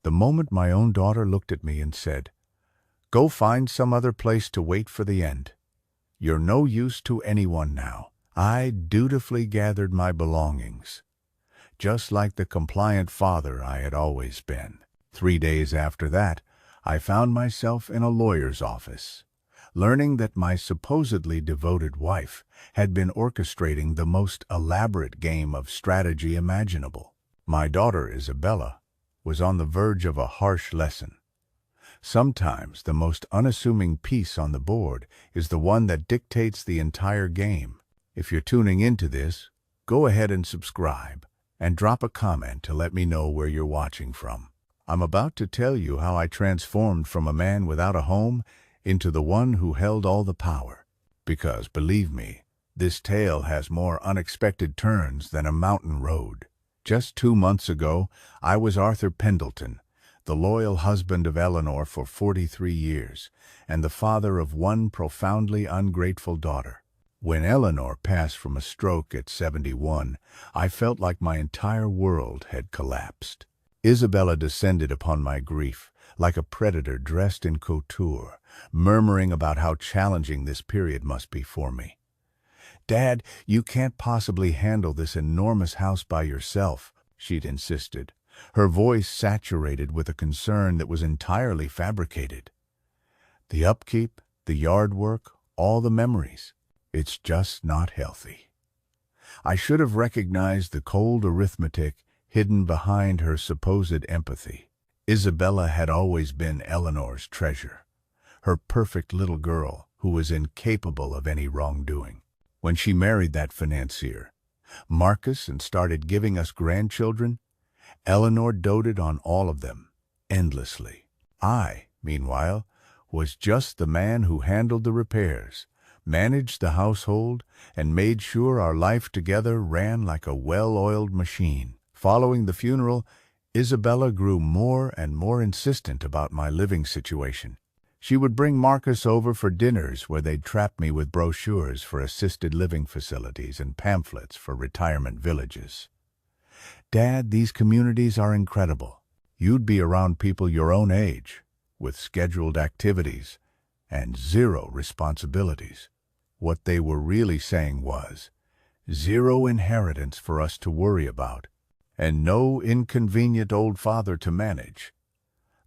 the moment my own daughter looked at me and said, "Go find some other place to wait for the end. You're no use to anyone now," I dutifully gathered my belongings, just like the compliant father I had always been. 3 days after that, I found myself in a lawyer's office, learning that my supposedly devoted wife had been orchestrating the most elaborate game of strategy imaginable. My daughter, Isabella, was on the verge of a harsh lesson. Sometimes the most unassuming piece on the board is the one that dictates the entire game. If you're tuning into this, go ahead and subscribe and drop a comment to let me know where you're watching from. I'm about to tell you how I transformed from a man without a home into the one who held all the power. Because, believe me, this tale has more unexpected turns than a mountain road. Just 2 months ago, I was Arthur Pendleton, the loyal husband of Eleanor for 43 years, and the father of one profoundly ungrateful daughter. When Eleanor passed from a stroke at 71, I felt like my entire world had collapsed. Isabella descended upon my grief like a predator dressed in couture, murmuring about how challenging this period must be for me. "Dad, you can't possibly handle this enormous house by yourself," she'd insisted, her voice saturated with a concern that was entirely fabricated. "The upkeep, the yard work, all the memories. It's just not healthy." I should have recognized the cold arithmetic hidden behind her supposed empathy. Isabella had always been Eleanor's treasure, her perfect little girl who was incapable of any wrongdoing. When she married that financier, Marcus, and started giving us grandchildren, Eleanor doted on all of them, endlessly. I, meanwhile, was just the man who handled the repairs, managed the household, and made sure our life together ran like a well-oiled machine. Following the funeral, Isabella grew more and more insistent about my living situation. She would bring Marcus over for dinners where they'd trap me with brochures for assisted living facilities and pamphlets for retirement villages. "Dad, these communities are incredible. You'd be around people your own age, with scheduled activities and zero responsibilities." What they were really saying was, zero inheritance for us to worry about, and no inconvenient old father to manage.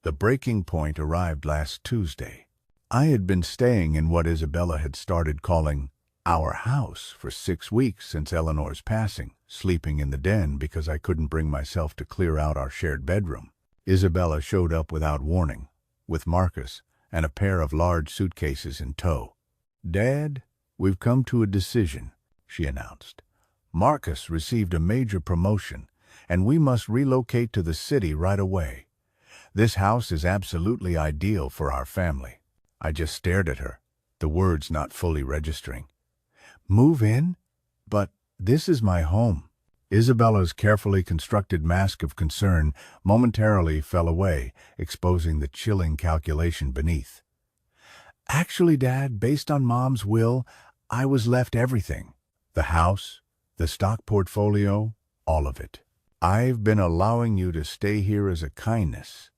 The breaking point arrived last Tuesday. I had been staying in what Isabella had started calling our house for 6 weeks since Eleanor's passing, sleeping in the den because I couldn't bring myself to clear out our shared bedroom. Isabella showed up without warning, with Marcus and a pair of large suitcases in tow. "Dad, we've come to a decision," she announced. "Marcus received a major promotion, and we must relocate to the city right away. This house is absolutely ideal for our family." I just stared at her, the words not fully registering. "Move in? But this is my home." Isabella's carefully constructed mask of concern momentarily fell away, exposing the chilling calculation beneath. "Actually, Dad, based on Mom's will, I was left everything. The house, the stock portfolio, all of it. I've been allowing you to stay here as a kindness,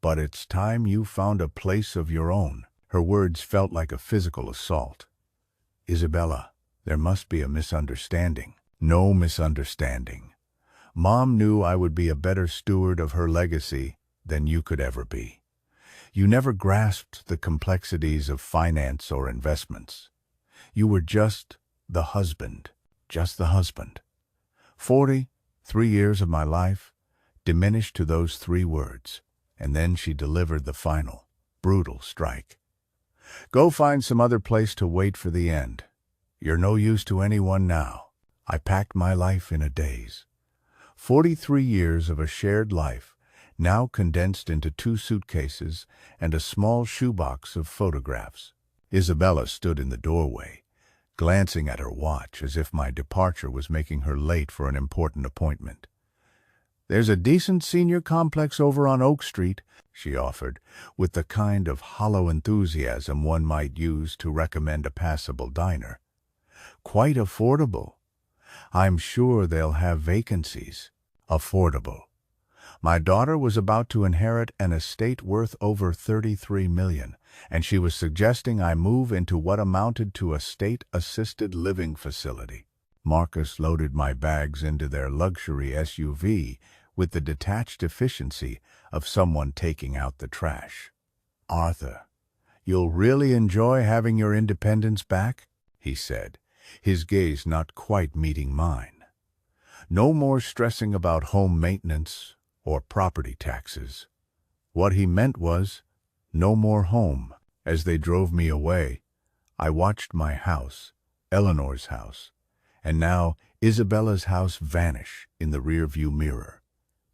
but it's time you found a place of your own." Her words felt like a physical assault. "Isabella, there must be a misunderstanding." "No misunderstanding. Mom knew I would be a better steward of her legacy than you could ever be. You never grasped the complexities of finance or investments. You were just the husband. 43 years of my life diminished to those 3 words, and then she delivered the final, brutal strike. "Go find some other place to wait for the end. You're no use to anyone now." I packed my life in a daze. 43 years of a shared life, now condensed into 2 suitcases and a small shoebox of photographs. Isabella stood in the doorway, glancing at her watch as if my departure was making her late for an important appointment. "There's a decent senior complex over on Oak Street," she offered, with the kind of hollow enthusiasm one might use to recommend a passable diner. "Quite affordable. I'm sure they'll have vacancies." Affordable. My daughter was about to inherit an estate worth over 33 million, and she was suggesting I move into what amounted to a state-assisted living facility. Marcus loaded my bags into their luxury SUV with the detached efficiency of someone taking out the trash. "Arthur, you'll really enjoy having your independence back," he said, his gaze not quite meeting mine. No more stressing about home maintenance or property taxes. What he meant was, no more home. As they drove me away, I watched my house, Eleanor's house, and now Isabella's house vanish in the rearview mirror.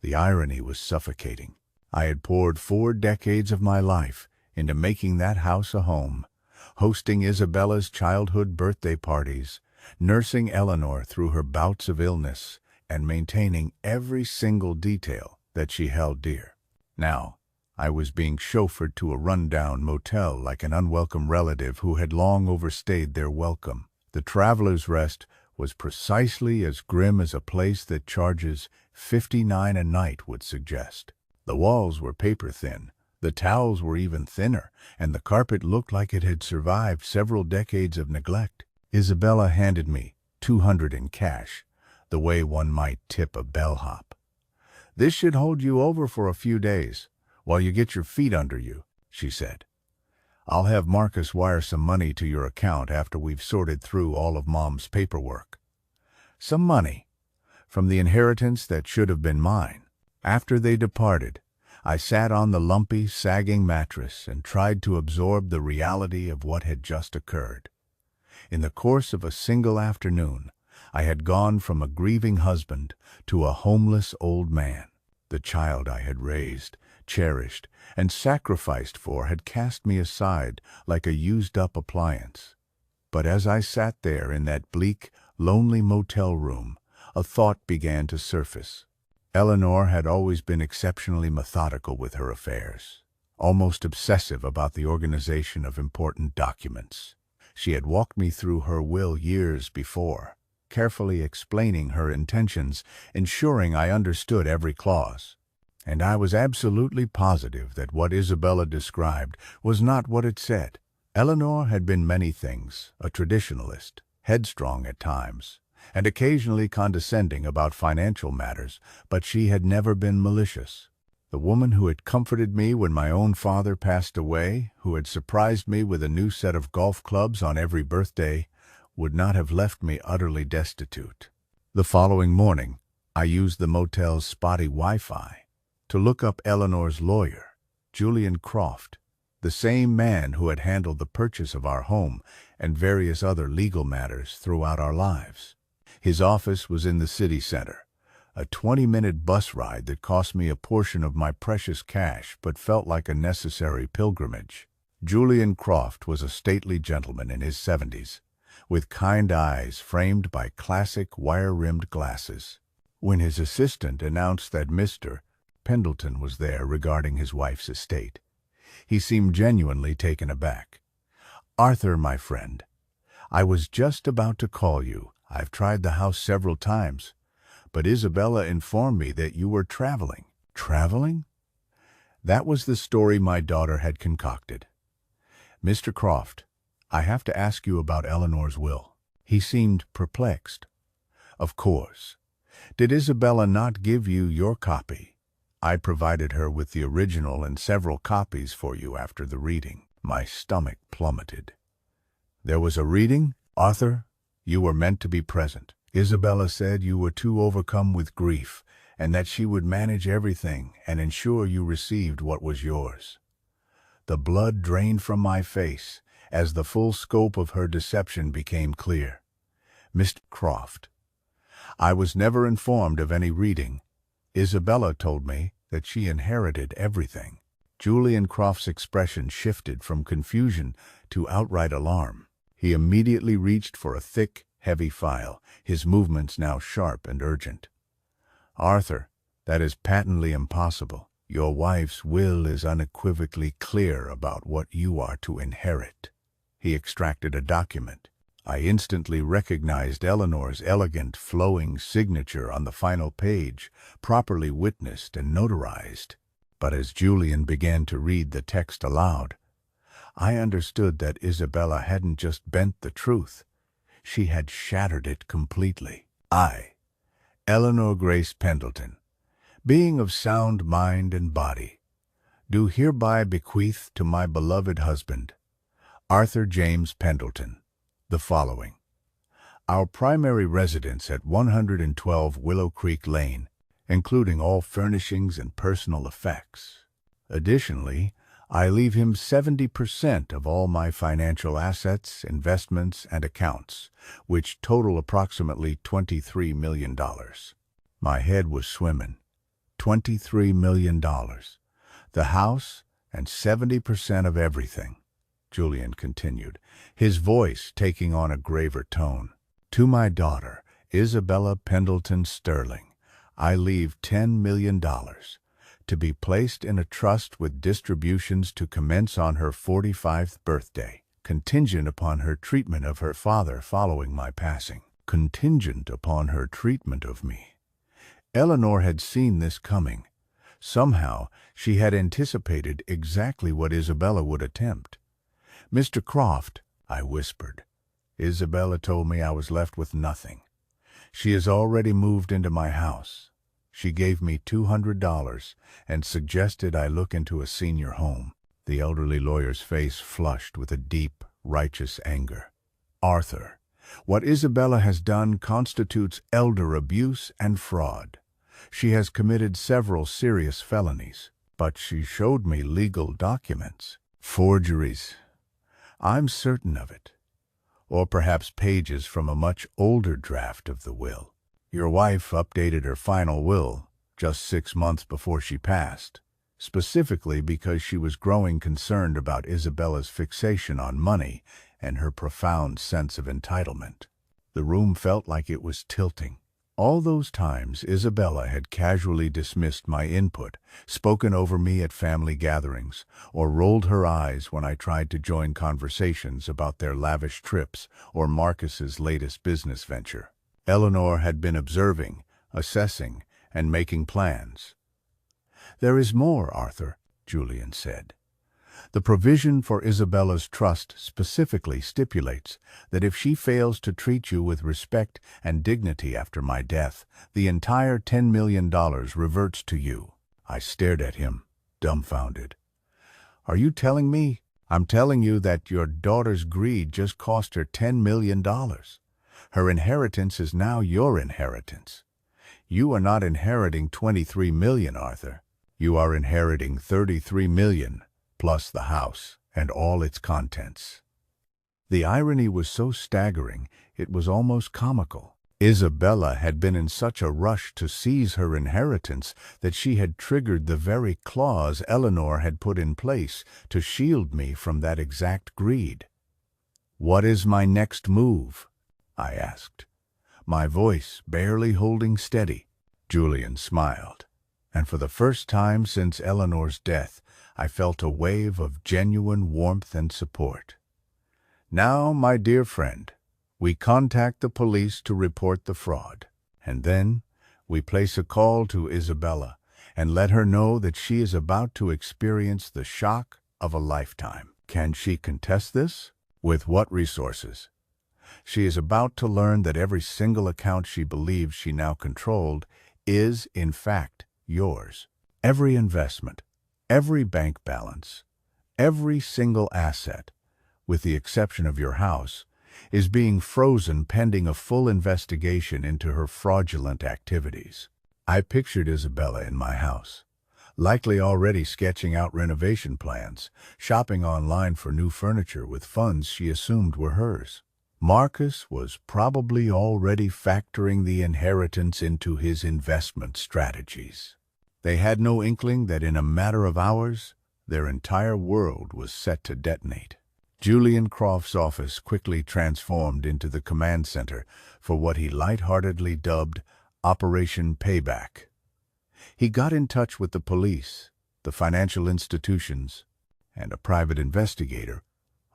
The irony was suffocating. I had poured 4 decades of my life into making that house a home, hosting Isabella's childhood birthday parties, nursing Eleanor through her bouts of illness, and maintaining every single detail that she held dear. Now, I was being chauffeured to a run-down motel like an unwelcome relative who had long overstayed their welcome. The Traveler's Rest was precisely as grim as a place that charges $59 a night would suggest. The walls were paper-thin, the towels were even thinner, and the carpet looked like it had survived several decades of neglect. Isabella handed me $200 in cash, the way one might tip a bellhop. "This should hold you over for a few days, while you get your feet under you," she said. "I'll have Marcus wire some money to your account after we've sorted through all of Mom's paperwork." Some money from the inheritance that should have been mine. After they departed, I sat on the lumpy, sagging mattress and tried to absorb the reality of what had just occurred. In the course of a single afternoon, I had gone from a grieving husband to a homeless old man. The child I had raised, cherished, and sacrificed for had cast me aside like a used-up appliance. But as I sat there in that bleak, lonely motel room, a thought began to surface. Eleanor had always been exceptionally methodical with her affairs, almost obsessive about the organization of important documents. She had walked me through her will years before, carefully explaining her intentions, ensuring I understood every clause. And I was absolutely positive that what Isabella described was not what it said. Eleanor had been many things: a traditionalist, headstrong at times, and occasionally condescending about financial matters, but she had never been malicious. The woman who had comforted me when my own father passed away, who had surprised me with a new set of golf clubs on every birthday, would not have left me utterly destitute. The following morning, I used the motel's spotty Wi-Fi to look up Eleanor's lawyer, Julian Croft, the same man who had handled the purchase of our home and various other legal matters throughout our lives. His office was in the city center, a 20-minute bus ride that cost me a portion of my precious cash but felt like a necessary pilgrimage. Julian Croft was a stately gentleman in his 70s, with kind eyes framed by classic wire-rimmed glasses. When his assistant announced that Mr. Pendleton was there regarding his wife's estate, he seemed genuinely taken aback. "Arthur, my friend, I was just about to call you. I've tried the house several times, but Isabella informed me that you were traveling." "Traveling?" That was the story my daughter had concocted. "Mr. Croft, I have to ask you about Eleanor's will." He seemed perplexed. "Of course. Did Isabella not give you your copy?" "I provided her with the original and several copies for you after the reading." My stomach plummeted. "There was a reading? Arthur, you were meant to be present. Isabella said you were too overcome with grief and that she would manage everything and ensure you received what was yours." The blood drained from my face as the full scope of her deception became clear. "Mr. Croft, I was never informed of any reading. Isabella told me that she inherited everything." Julian Croft's expression shifted from confusion to outright alarm. He immediately reached for a thick, heavy file, his movements now sharp and urgent. "Arthur, that is patently impossible. Your wife's will is unequivocally clear about what you are to inherit." He extracted a document. I instantly recognized Eleanor's elegant, flowing signature on the final page, properly witnessed and notarized. But as Julian began to read the text aloud, I understood that Isabella hadn't just bent the truth, she had shattered it completely. I, Eleanor Grace Pendleton, being of sound mind and body, do hereby bequeath to my beloved husband, Arthur James Pendleton, the following: our primary residence at 112 Willow Creek Lane, including all furnishings and personal effects. Additionally, I leave him 70% of all my financial assets, investments, and accounts, which total approximately $23 million. My head was swimming. $23 million. The house and 70% of everything, Julian continued, his voice taking on a graver tone. To my daughter, Isabella Pendleton Sterling, I leave $10 million, to be placed in a trust with distributions to commence on her 45th birthday, contingent upon her treatment of her father following my passing. Contingent upon her treatment of me. Eleanor had seen this coming. Somehow, she had anticipated exactly what Isabella would attempt. "Mr. Croft," I whispered, "Isabella told me I was left with nothing. She has already moved into my house. She gave me $200 and suggested I look into a senior home." The elderly lawyer's face flushed with a deep, righteous anger. "Arthur, what Isabella has done constitutes elder abuse and fraud. She has committed several serious felonies, but she showed me legal documents. Forgeries. I'm certain of it. Or perhaps pages from a much older draft of the will. Your wife updated her final will just 6 months before she passed, specifically because she was growing concerned about Isabella's fixation on money and her profound sense of entitlement." The room felt like it was tilting. All those times Isabella had casually dismissed my input, spoken over me at family gatherings, or rolled her eyes when I tried to join conversations about their lavish trips or Marcus's latest business venture. Eleanor had been observing, assessing, and making plans. "There is more, Arthur," Julian said. "The provision for Isabella's trust specifically stipulates that if she fails to treat you with respect and dignity after my death, the entire $10 million reverts to you." I stared at him, dumbfounded. "Are you telling me?" "I'm telling you that your daughter's greed just cost her $10 million. Her inheritance is now your inheritance. You are not inheriting $23 million, Arthur. You are inheriting $33 million, plus the house and all its contents." The irony was so staggering, it was almost comical. Isabella had been in such a rush to seize her inheritance that she had triggered the very clause Eleanor had put in place to shield me from that exact greed. "What is my next move?" I asked, my voice barely holding steady. Julian smiled, and for the first time since Eleanor's death, I felt a wave of genuine warmth and support. "Now, my dear friend, we contact the police to report the fraud, and then we place a call to Isabella and let her know that she is about to experience the shock of a lifetime. Can she contest this? With what resources? She is about to learn that every single account she believed she now controlled is, in fact, yours. Every investment, every bank balance, every single asset, with the exception of your house, is being frozen pending a full investigation into her fraudulent activities." I pictured Isabella in my house, likely already sketching out renovation plans, shopping online for new furniture with funds she assumed were hers. Marcus was probably already factoring the inheritance into his investment strategies. They had no inkling that in a matter of hours, their entire world was set to detonate. Julian Croft's office quickly transformed into the command center for what he lightheartedly dubbed Operation Payback. He got in touch with the police, the financial institutions, and a private investigator,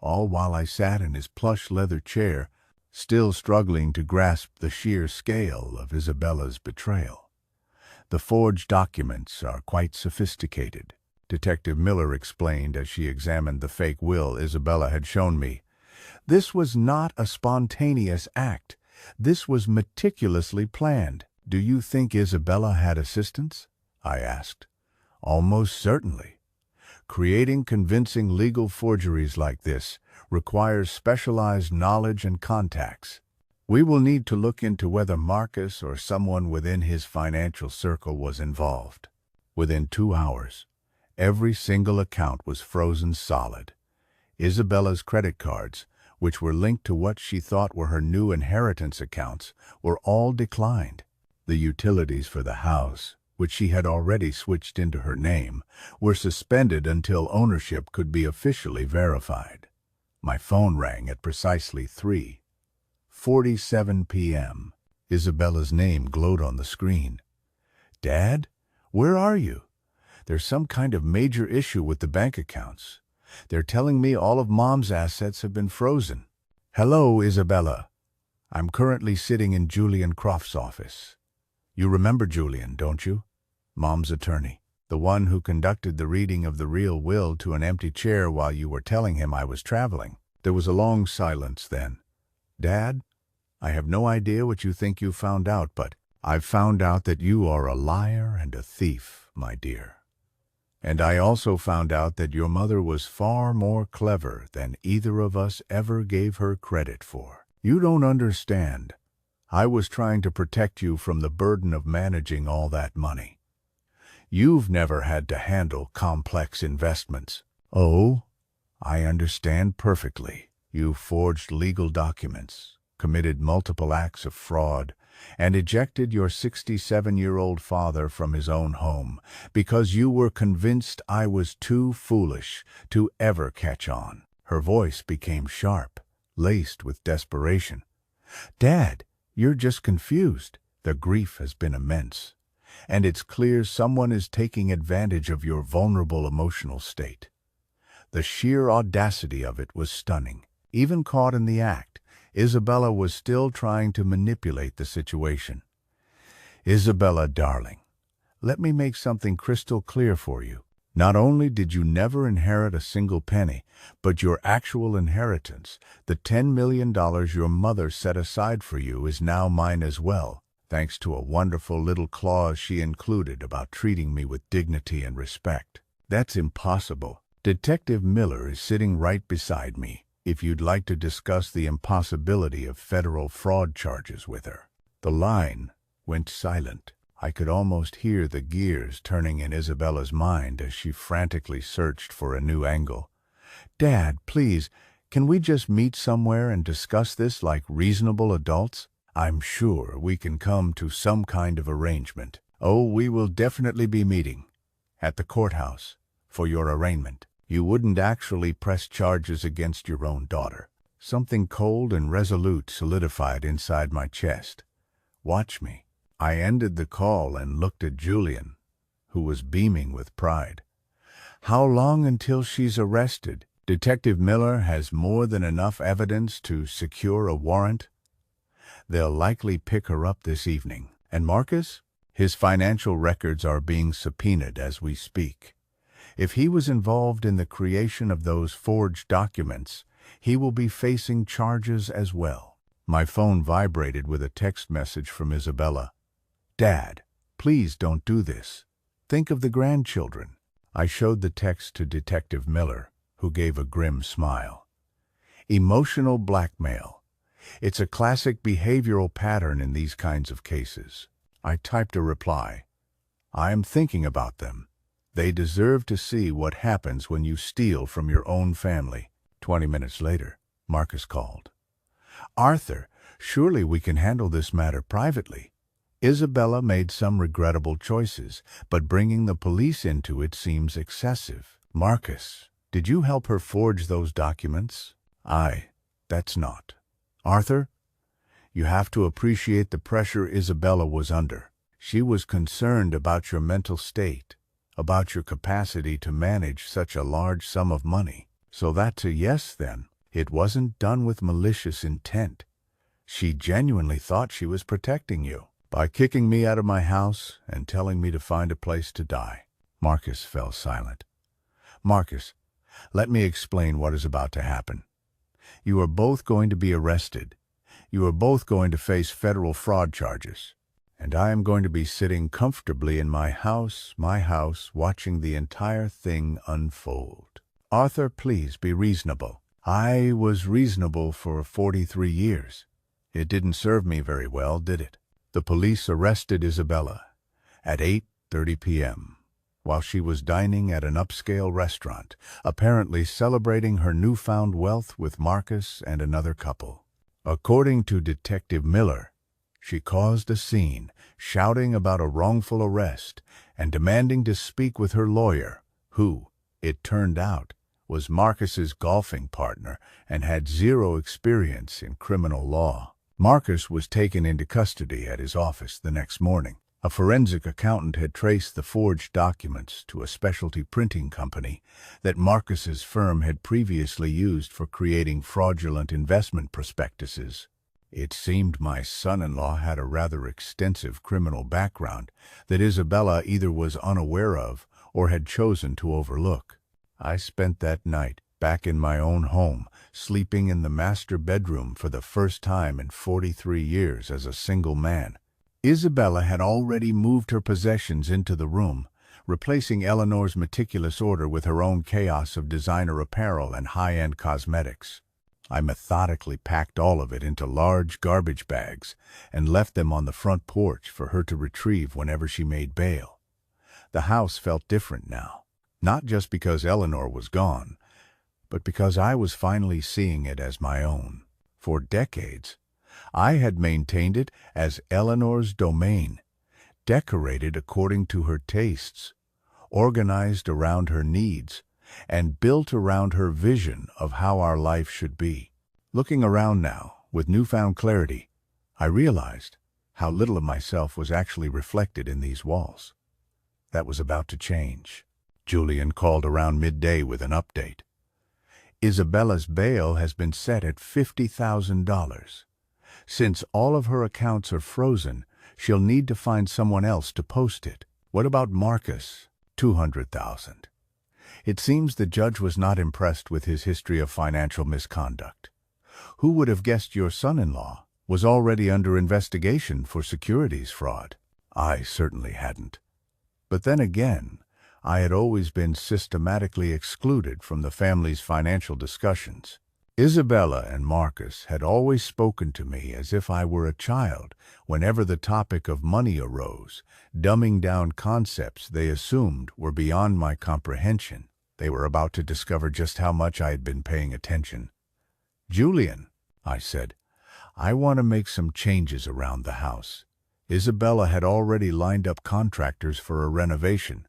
all while I sat in his plush leather chair, still struggling to grasp the sheer scale of Isabella's betrayal. The forged documents are quite sophisticated, Detective Miller explained as she examined the fake will Isabella had shown me. This was not a spontaneous act. This was meticulously planned. Do you think Isabella had assistance? I asked. Almost certainly. Creating convincing legal forgeries like this requires specialized knowledge and contacts. We will need to look into whether Marcus or someone within his financial circle was involved. Within 2 hours, every single account was frozen solid. Isabella's credit cards, which were linked to what she thought were her new inheritance accounts, were all declined. The utilities for the house, which she had already switched into her name, were suspended until ownership could be officially verified. My phone rang at precisely 3:47 p.m. Isabella's name glowed on the screen. "Dad, where are you? There's some kind of major issue with the bank accounts. They're telling me all of Mom's assets have been frozen." "Hello, Isabella. I'm currently sitting in Julian Croft's office. You remember Julian, don't you? Mom's attorney. The one who conducted the reading of the real will to an empty chair while you were telling him I was traveling." There was a long silence then. "Dad, I have no idea what you think you found out, but I've found out that you are a liar and a thief, my dear. And I also found out that your mother was far more clever than either of us ever gave her credit for. You don't understand. I was trying to protect you from the burden of managing all that money. You've never had to handle complex investments." "Oh, I understand perfectly. You forged legal documents, committed multiple acts of fraud, and ejected your 67-year-old father from his own home because you were convinced I was too foolish to ever catch on." Her voice became sharp, laced with desperation. "Dad, you're just confused. The grief has been immense, and it's clear someone is taking advantage of your vulnerable emotional state." The sheer audacity of it was stunning. Even caught in the act, Isabella was still trying to manipulate the situation. "Isabella, darling, let me make something crystal clear for you. Not only did you never inherit a single penny, but your actual inheritance, the $10 million your mother set aside for you, is now mine as well, thanks to a wonderful little clause she included about treating me with dignity and respect." "That's impossible. Detective Miller is sitting right beside me, if you'd like to discuss the impossibility of federal fraud charges with her." The line went silent. I could almost hear the gears turning in Isabella's mind as she frantically searched for a new angle. "Dad, please, can we just meet somewhere and discuss this like reasonable adults? I'm sure we can come to some kind of arrangement." "Oh, we will definitely be meeting at the courthouse for your arraignment. You wouldn't actually press charges against your own daughter." Something cold and resolute solidified inside my chest. "Watch me." I ended the call and looked at Julian, who was beaming with pride. "How long until she's arrested?" "Detective Miller has more than enough evidence to secure a warrant. They'll likely pick her up this evening." "And Marcus?" "His financial records are being subpoenaed as we speak. If he was involved in the creation of those forged documents, he will be facing charges as well." My phone vibrated with a text message from Isabella. "Dad, please don't do this. Think of the grandchildren." I showed the text to Detective Miller, who gave a grim smile. "Emotional blackmail. It's a classic behavioral pattern in these kinds of cases." I typed a reply. "I am thinking about them. They deserve to see what happens when you steal from your own family." 20 minutes later, Marcus called. "Arthur, surely we can handle this matter privately. Isabella made some regrettable choices, but bringing the police into it seems excessive." "Marcus, did you help her forge those documents?" That's not." "Arthur, you have to appreciate the pressure Isabella was under. She was concerned about your mental state, about your capacity to manage such a large sum of money." "So that's a yes, then. It wasn't done with malicious intent. She genuinely thought she was protecting you by kicking me out of my house and telling me to find a place to die." Marcus fell silent. "Marcus, let me explain what is about to happen. You are both going to be arrested. You are both going to face federal fraud charges. And I am going to be sitting comfortably in my house, watching the entire thing unfold. Arthur, please be reasonable. I was reasonable for 43 years. It didn't serve me very well, did it? The police arrested Isabella at 8:30 p.m. while she was dining at an upscale restaurant, apparently celebrating her newfound wealth with Marcus and another couple. According to Detective Miller, she caused a scene, shouting about a wrongful arrest and demanding to speak with her lawyer, who, it turned out, was Marcus's golfing partner and had zero experience in criminal law. Marcus was taken into custody at his office the next morning. A forensic accountant had traced the forged documents to a specialty printing company that Marcus's firm had previously used for creating fraudulent investment prospectuses. It seemed my son-in-law had a rather extensive criminal background that Isabella either was unaware of or had chosen to overlook. I spent that night back in my own home, sleeping in the master bedroom for the first time in 43 years as a single man. Isabella had already moved her possessions into the room, replacing Eleanor's meticulous order with her own chaos of designer apparel and high-end cosmetics. I methodically packed all of it into large garbage bags and left them on the front porch for her to retrieve whenever she made bail. The house felt different now, not just because Eleanor was gone, but because I was finally seeing it as my own. For decades, I had maintained it as Eleanor's domain, decorated according to her tastes, organized around her needs, and built around her vision of how our life should be. Looking around now, with newfound clarity, I realized how little of myself was actually reflected in these walls. That was about to change. Julian called around midday with an update. Isabella's bail has been set at $50,000. Since all of her accounts are frozen, she'll need to find someone else to post it. What about Marcus? $200,000. It seems the judge was not impressed with his history of financial misconduct. Who would have guessed your son-in-law was already under investigation for securities fraud? I certainly hadn't. But then again, I had always been systematically excluded from the family's financial discussions. Isabella and Marcus had always spoken to me as if I were a child whenever the topic of money arose, dumbing down concepts they assumed were beyond my comprehension. They were about to discover just how much I had been paying attention. "Julian," I said, "I want to make some changes around the house." Isabella had already lined up contractors for a renovation.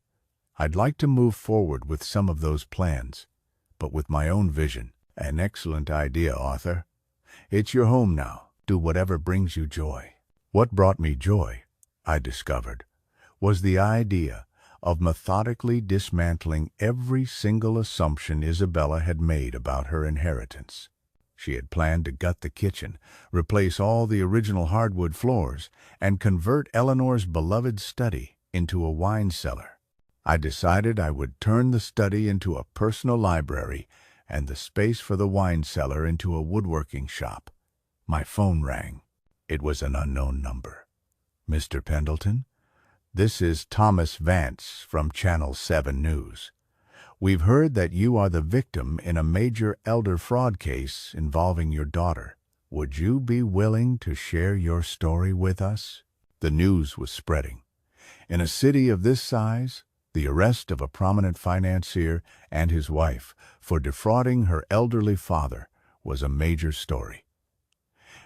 I'd like to move forward with some of those plans, but with my own vision. "An excellent idea, Arthur. It's your home now. Do whatever brings you joy." What brought me joy, I discovered, was the idea of methodically dismantling every single assumption Isabella had made about her inheritance. She had planned to gut the kitchen, replace all the original hardwood floors, and convert Eleanor's beloved study into a wine cellar. I decided I would turn the study into a personal library and the space for the wine cellar into a woodworking shop. My phone rang. It was an unknown number. "Mr. Pendleton, this is Thomas Vance from Channel 7 News. We've heard that you are the victim in a major elder fraud case involving your daughter. Would you be willing to share your story with us?" The news was spreading. In a city of this size, the arrest of a prominent financier and his wife for defrauding her elderly father was a major story.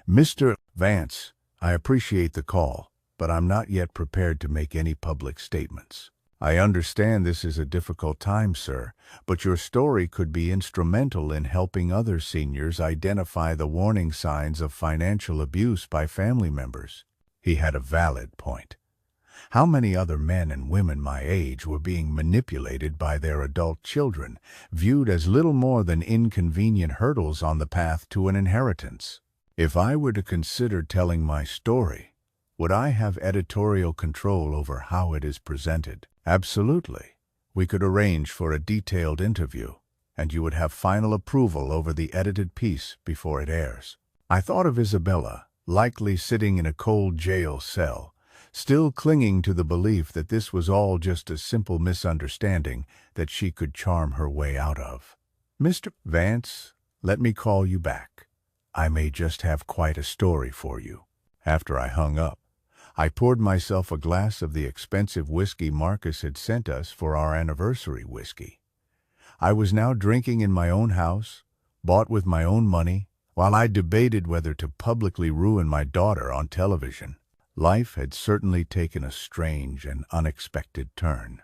"Mr. Vance, I appreciate the call, but I'm not yet prepared to make any public statements. I understand this is a difficult time, sir, but your story could be instrumental in helping other seniors identify the warning signs of financial abuse by family members." He had a valid point. How many other men and women my age were being manipulated by their adult children, viewed as little more than inconvenient hurdles on the path to an inheritance? If I were to consider telling my story, would I have editorial control over how it is presented? Absolutely. We could arrange for a detailed interview, and you would have final approval over the edited piece before it airs. I thought of Isabella, likely sitting in a cold jail cell, still clinging to the belief that this was all just a simple misunderstanding that she could charm her way out of. Mr. Vance, let me call you back. I may just have quite a story for you. After I hung up, I poured myself a glass of the expensive whiskey Marcus had sent us for our anniversary whiskey. I was now drinking in my own house, bought with my own money, while I debated whether to publicly ruin my daughter on television. Life had certainly taken a strange and unexpected turn.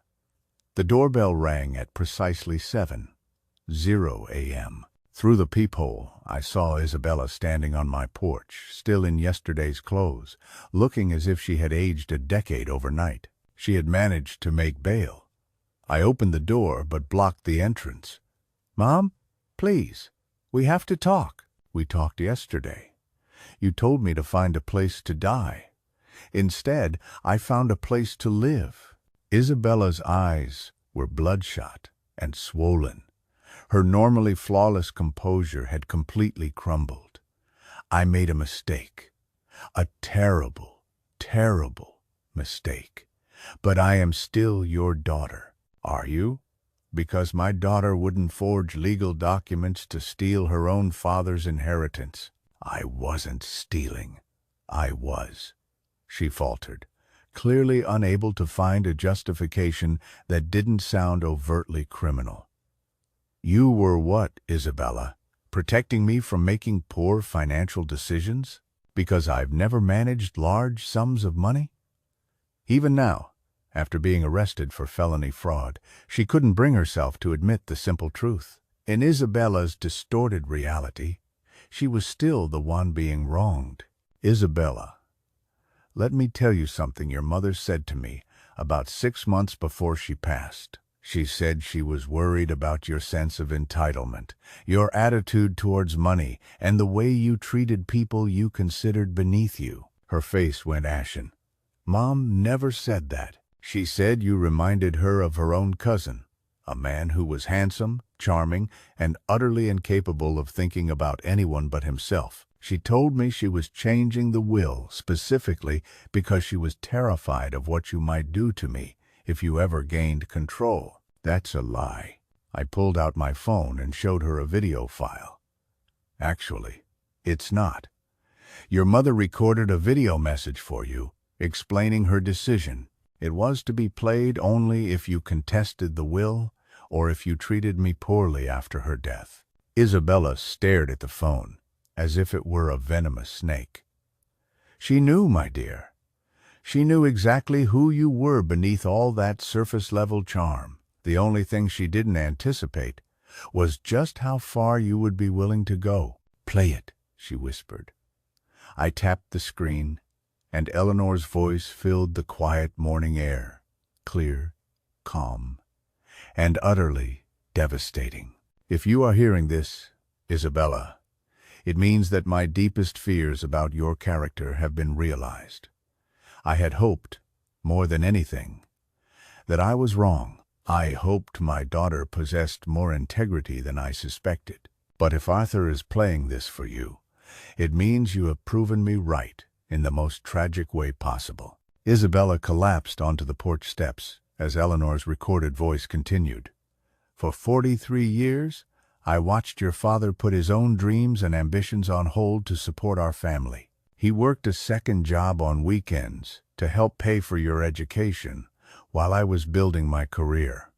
The doorbell rang at precisely 7:00 a.m. Through the peephole, I saw Isabella standing on my porch, still in yesterday's clothes, looking as if she had aged a decade overnight. She had managed to make bail. I opened the door but blocked the entrance. "Mom, please, we have to talk." "We talked yesterday. You told me to find a place to die. Instead, I found a place to live." Isabella's eyes were bloodshot and swollen. Her normally flawless composure had completely crumbled. "I made a mistake. A terrible, terrible mistake. But I am still your daughter." "Are you?" "Because my daughter wouldn't forge legal documents to steal her own father's inheritance." "I wasn't stealing. I was," she faltered, clearly unable to find a justification that didn't sound overtly criminal. "You were what, Isabella? Protecting me from making poor financial decisions? Because I've never managed large sums of money?" Even now, after being arrested for felony fraud, she couldn't bring herself to admit the simple truth. In Isabella's distorted reality, she was still the one being wronged. "Isabella, let me tell you something your mother said to me about 6 months before she passed. She said she was worried about your sense of entitlement, your attitude towards money, and the way you treated people you considered beneath you." Her face went ashen. "Mom never said that. She said you reminded her of her own cousin, a man who was handsome, charming, and utterly incapable of thinking about anyone but himself. She told me she was changing the will specifically because she was terrified of what you might do to me if you ever gained control." "That's a lie." I pulled out my phone and showed her a video file. "Actually, it's not. Your mother recorded a video message for you, explaining her decision. It was to be played only if you contested the will or if you treated me poorly after her death." Isabella stared at the phone, as if it were a venomous snake. "She knew, my dear. She knew exactly who you were beneath all that surface-level charm. The only thing she didn't anticipate was just how far you would be willing to go." "Play it," she whispered. I tapped the screen, and Eleanor's voice filled the quiet morning air, clear, calm, and utterly devastating. "If you are hearing this, Isabella, it means that my deepest fears about your character have been realized. I had hoped, more than anything, that I was wrong. I hoped my daughter possessed more integrity than I suspected. But if Arthur is playing this for you, it means you have proven me right in the most tragic way possible." Isabella collapsed onto the porch steps as Eleanor's recorded voice continued. "For 43 years, I watched your father put his own dreams and ambitions on hold to support our family. He worked a second job on weekends to help pay for your education while I was building my career.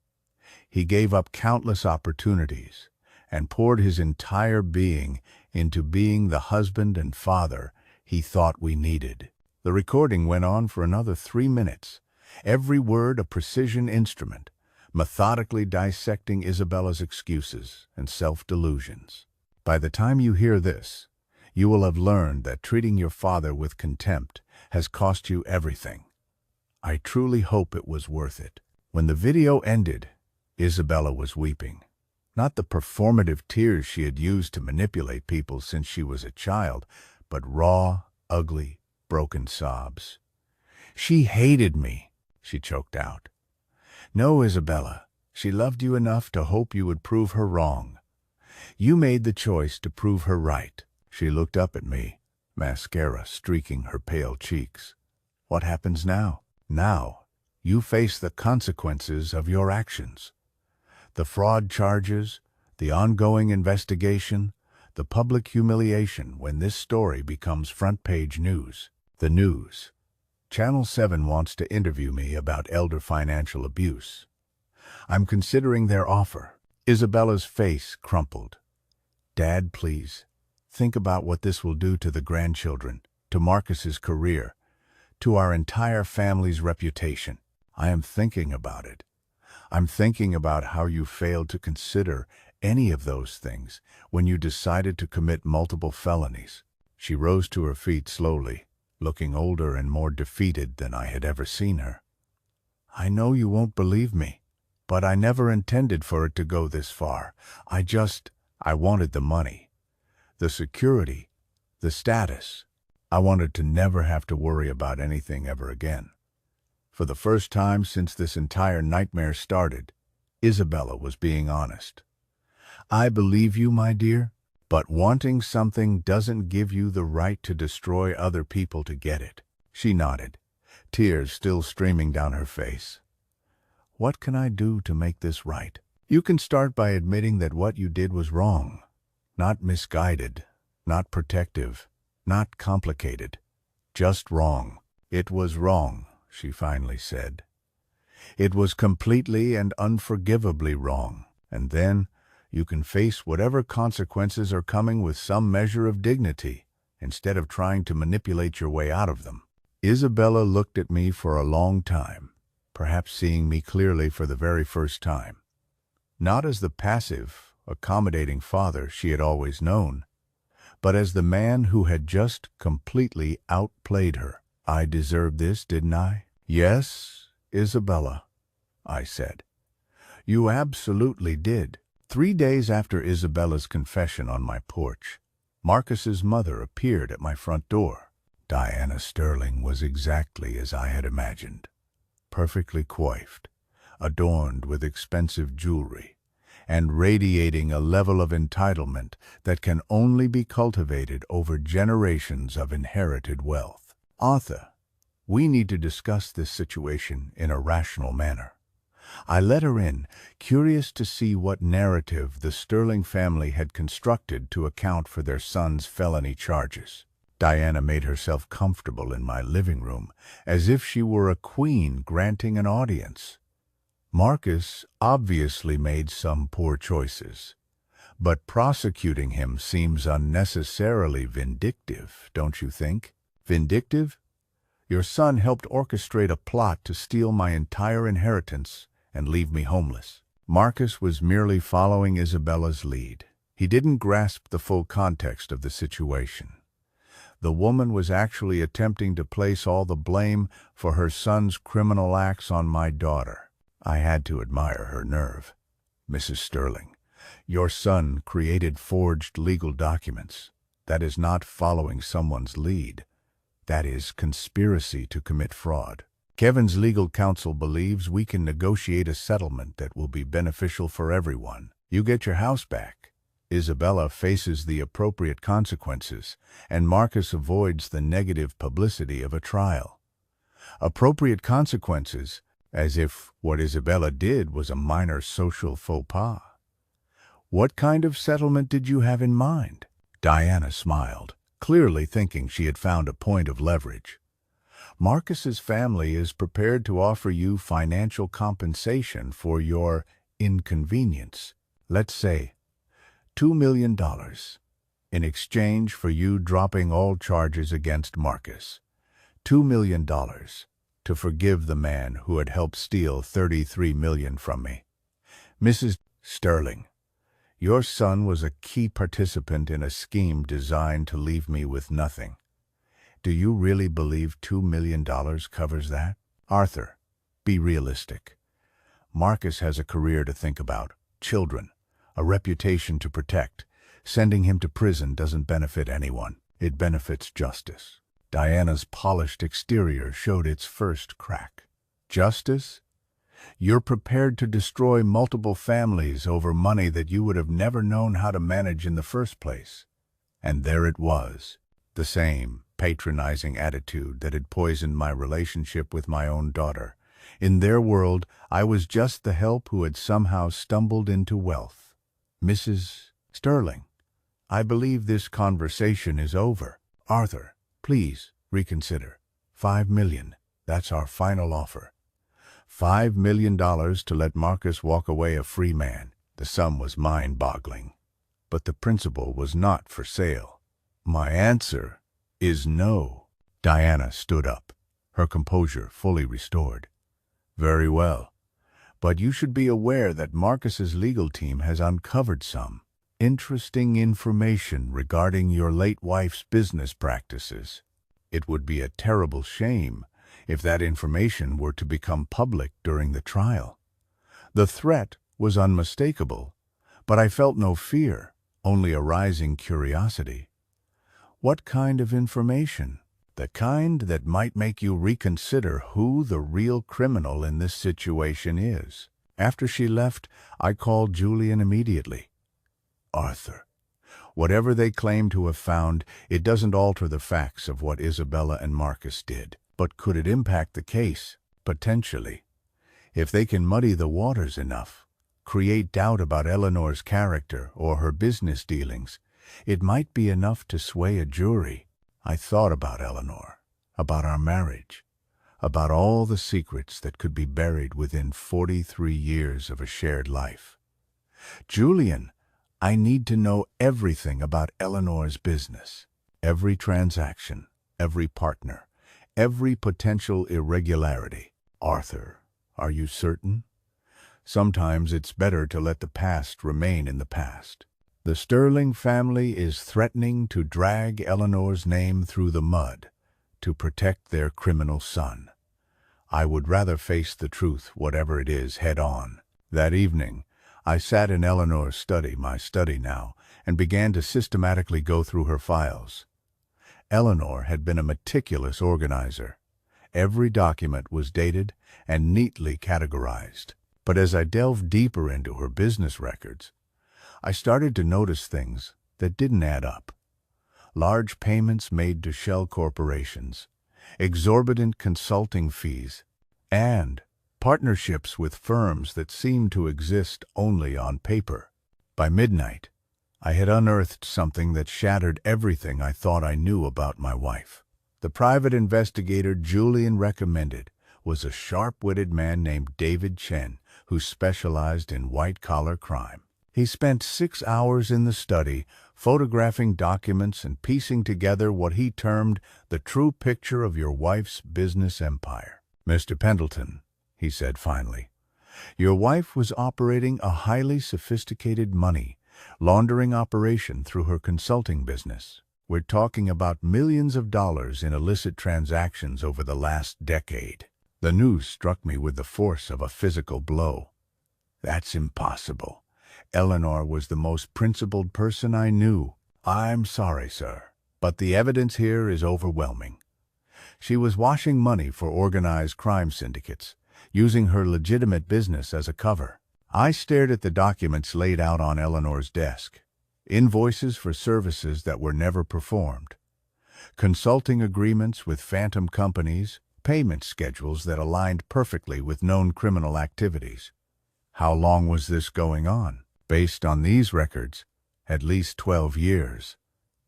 He gave up countless opportunities and poured his entire being into being the husband and father he thought we needed." The recording went on for another 3 minutes, every word a precision instrument, methodically dissecting Isabella's excuses and self-delusions. By the time you hear this, you will have learned that treating your father with contempt has cost you everything. I truly hope it was worth it. When the video ended, Isabella was weeping. Not the performative tears she had used to manipulate people since she was a child, but raw, ugly, broken sobs. "She hated me," she choked out. "No, Isabella, she loved you enough to hope you would prove her wrong. You made the choice to prove her right." She looked up at me, mascara streaking her pale cheeks. "What happens now?" "Now, you face the consequences of your actions. The fraud charges, the ongoing investigation, the public humiliation when this story becomes front-page news." The news. Channel 7 wants to interview me about elder financial abuse. I'm considering their offer. Isabella's face crumpled. "Dad, please, think about what this will do to the grandchildren, to Marcus's career, to our entire family's reputation." "I am thinking about it. I'm thinking about how you failed to consider any of those things when you decided to commit multiple felonies." She rose to her feet slowly, looking older and more defeated than I had ever seen her. "I know you won't believe me, but I never intended for it to go this far. I wanted the money, the security, the status. I wanted to never have to worry about anything ever again." For the first time since this entire nightmare started, Isabella was being honest. "I believe you, my dear, but wanting something doesn't give you the right to destroy other people to get it." She nodded, tears still streaming down her face. "What can I do to make this right?" "You can start by admitting that what you did was wrong. Not misguided, not protective, not complicated. Just wrong." "It was wrong," she finally said. "It was completely and unforgivably wrong. And then you can face whatever consequences are coming with some measure of dignity, instead of trying to manipulate your way out of them." Isabella looked at me for a long time, perhaps seeing me clearly for the very first time. Not as the passive, accommodating father she had always known, but as the man who had just completely outplayed her. "I deserved this, didn't I?" "Yes, Isabella," I said. "You absolutely did." 3 days after Isabella's confession on my porch, Marcus's mother appeared at my front door. Diana Sterling was exactly as I had imagined. Perfectly coiffed, adorned with expensive jewelry, and radiating a level of entitlement that can only be cultivated over generations of inherited wealth. "Arthur, we need to discuss this situation in a rational manner." I let her in, curious to see what narrative the Sterling family had constructed to account for their son's felony charges. Diana made herself comfortable in my living room, as if she were a queen granting an audience. "Marcus obviously made some poor choices, but prosecuting him seems unnecessarily vindictive, don't you think?" "Vindictive? Your son helped orchestrate a plot to steal my entire inheritance and leave me homeless." Marcus was merely following Isabella's lead. He didn't grasp the full context of the situation. The woman was actually attempting to place all the blame for her son's criminal acts on my daughter. I had to admire her nerve. "Mrs. Sterling, your son created forged legal documents. That is not following someone's lead. That is conspiracy to commit fraud. Kevin's legal counsel believes we can negotiate a settlement that will be beneficial for everyone. You get your house back. Isabella faces the appropriate consequences, and Marcus avoids the negative publicity of a trial." Appropriate consequences, as if what Isabella did was a minor social faux pas. "What kind of settlement did you have in mind?" Diana smiled, clearly thinking she had found a point of leverage. "Marcus's family is prepared to offer you financial compensation for your inconvenience. Let's say $2 million, in exchange for you dropping all charges against Marcus. $2 million to forgive the man who had helped steal $33 million from me. Mrs. Sterling, your son was a key participant in a scheme designed to leave me with nothing. Do you really believe $2 million covers that? Arthur, be realistic. Marcus has a career to think about, children, a reputation to protect. Sending him to prison doesn't benefit anyone." It benefits justice. Diana's polished exterior showed its first crack. Justice? You're prepared to destroy multiple families over money that you would have never known how to manage in the first place. And there it was, the same patronizing attitude that had poisoned my relationship with my own daughter. In their world, I was just the help who had somehow stumbled into wealth. Mrs. Sterling, I believe this conversation is over. Arthur, please reconsider. $5 million, that's our final offer. $5 million to let Marcus walk away a free man. The sum was mind-boggling. But the principal was not for sale. My answer is no. Diana stood up, her composure fully restored. Very well, but you should be aware that Marcus's legal team has uncovered some interesting information regarding your late wife's business practices. It would be a terrible shame if that information were to become public during the trial. The threat was unmistakable, but I felt no fear, only a rising curiosity. What kind of information? The kind that might make you reconsider who the real criminal in this situation is. After she left, I called Julian immediately. Arthur, whatever they claim to have found, it doesn't alter the facts of what Isabella and Marcus did. But could it impact the case? Potentially. If they can muddy the waters enough, create doubt about Eleanor's character or her business dealings, it might be enough to sway a jury. I thought about Eleanor, about our marriage, about all the secrets that could be buried within 43 years of a shared life. Julian, I need to know everything about Eleanor's business. Every transaction, every partner, every potential irregularity. Arthur, are you certain? Sometimes it's better to let the past remain in the past. The Sterling family is threatening to drag Eleanor's name through the mud to protect their criminal son. I would rather face the truth, whatever it is, head-on. That evening, I sat in Eleanor's study, my study now, and began to systematically go through her files. Eleanor had been a meticulous organizer. Every document was dated and neatly categorized. But as I delved deeper into her business records, I started to notice things that didn't add up. Large payments made to shell corporations, exorbitant consulting fees, and partnerships with firms that seemed to exist only on paper. By midnight, I had unearthed something that shattered everything I thought I knew about my wife. The private investigator Julian recommended was a sharp-witted man named David Chen, who specialized in white-collar crime. He spent 6 hours in the study, photographing documents and piecing together what he termed the true picture of your wife's business empire. Mr. Pendleton, he said finally, your wife was operating a highly sophisticated money laundering operation through her consulting business. We're talking about millions of dollars in illicit transactions over the last decade. The news struck me with the force of a physical blow. That's impossible. Eleanor was the most principled person I knew. I'm sorry, sir, but the evidence here is overwhelming. She was washing money for organized crime syndicates, using her legitimate business as a cover. I stared at the documents laid out on Eleanor's desk. Invoices for services that were never performed, consulting agreements with phantom companies, payment schedules that aligned perfectly with known criminal activities. How long was this going on? Based on these records, at least 12 years,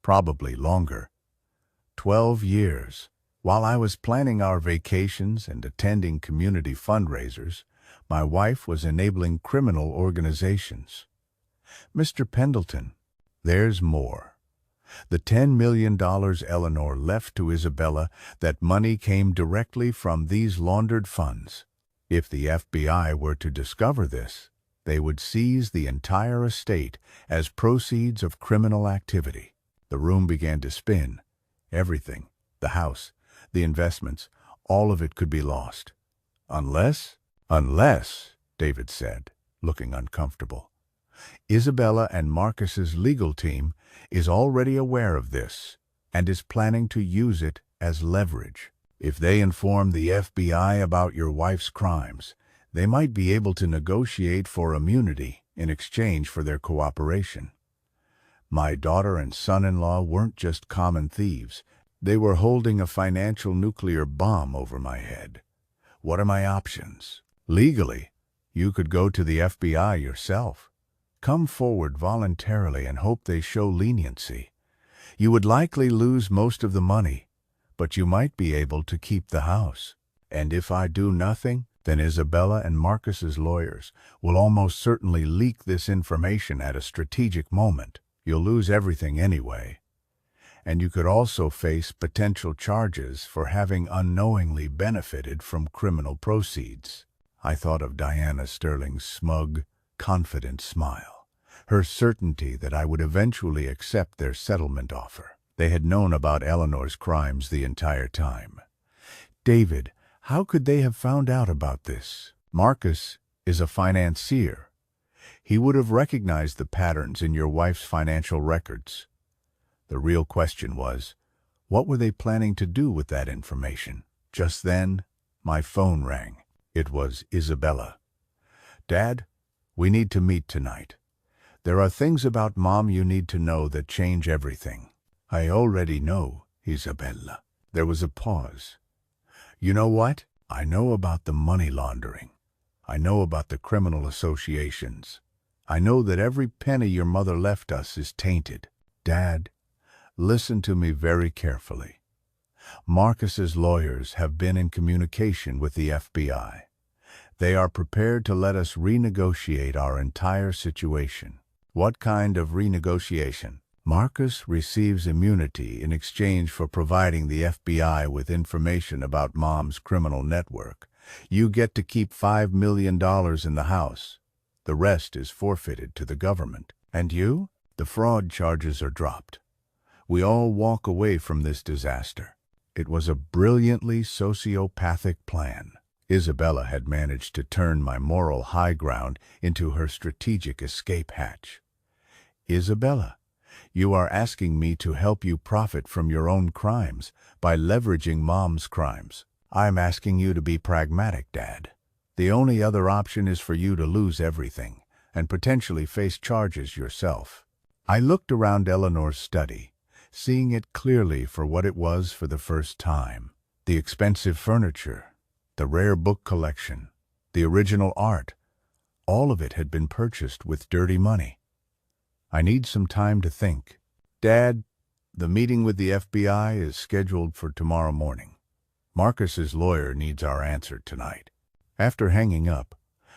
probably longer. 12 years. While I was planning our vacations and attending community fundraisers, my wife was enabling criminal organizations. Mr. Pendleton, there's more. The $10 million Eleanor left to Isabella, that money came directly from these laundered funds. If the FBI were to discover this, they would seize the entire estate as proceeds of criminal activity. The room began to spin. Everything, the house, the investments, all of it could be lost. Unless, David said, looking uncomfortable. Isabella and Marcus's legal team is already aware of this. and is planning to use it as leverage. If they inform the FBI about your wife's crimes, they might be able to negotiate for immunity in exchange for their cooperation. My daughter and son-in-law weren't just common thieves. They were holding a financial nuclear bomb over my head. What are my options? Legally, you could go to the FBI yourself. Come forward voluntarily and hope they show leniency. You would likely lose most of the money, but you might be able to keep the house. And if I do nothing, then Isabella and Marcus's lawyers will almost certainly leak this information at a strategic moment. You'll lose everything anyway. And you could also face potential charges for having unknowingly benefited from criminal proceeds. I thought of Diana Sterling's smug, confident smile, her certainty that I would eventually accept their settlement offer. They had known about Eleanor's crimes the entire time. David, how could they have found out about this? Marcus is a financier. He would have recognized the patterns in your wife's financial records. The real question was, what were they planning to do with that information? Just then, my phone rang. It was Isabella. Dad, we need to meet tonight. There are things about Mom you need to know that change everything. I already know, Isabella. There was a pause. You know what? I know about the money laundering. I know about the criminal associations. I know that every penny your mother left us is tainted. Dad, listen to me very carefully. Marcus's lawyers have been in communication with the FBI. They are prepared to let us renegotiate our entire situation. What kind of renegotiation? Marcus receives immunity in exchange for providing the FBI with information about Mom's criminal network. You get to keep $5 million in the house. The rest is forfeited to the government. And you? The fraud charges are dropped. We all walk away from this disaster. It was a brilliantly sociopathic plan. Isabella had managed to turn my moral high ground into her strategic escape hatch. Isabella, you are asking me to help you profit from your own crimes by leveraging Mom's crimes. I'm asking you to be pragmatic, Dad. The only other option is for you to lose everything and potentially face charges yourself. I looked around Eleanor's study, seeing it clearly for what it was for the first time. The expensive furniture, the rare book collection, the original art, all of it had been purchased with dirty money. I need some time to think. Dad, the meeting with the FBI is scheduled for tomorrow morning. Marcus's lawyer needs our answer tonight. After hanging up,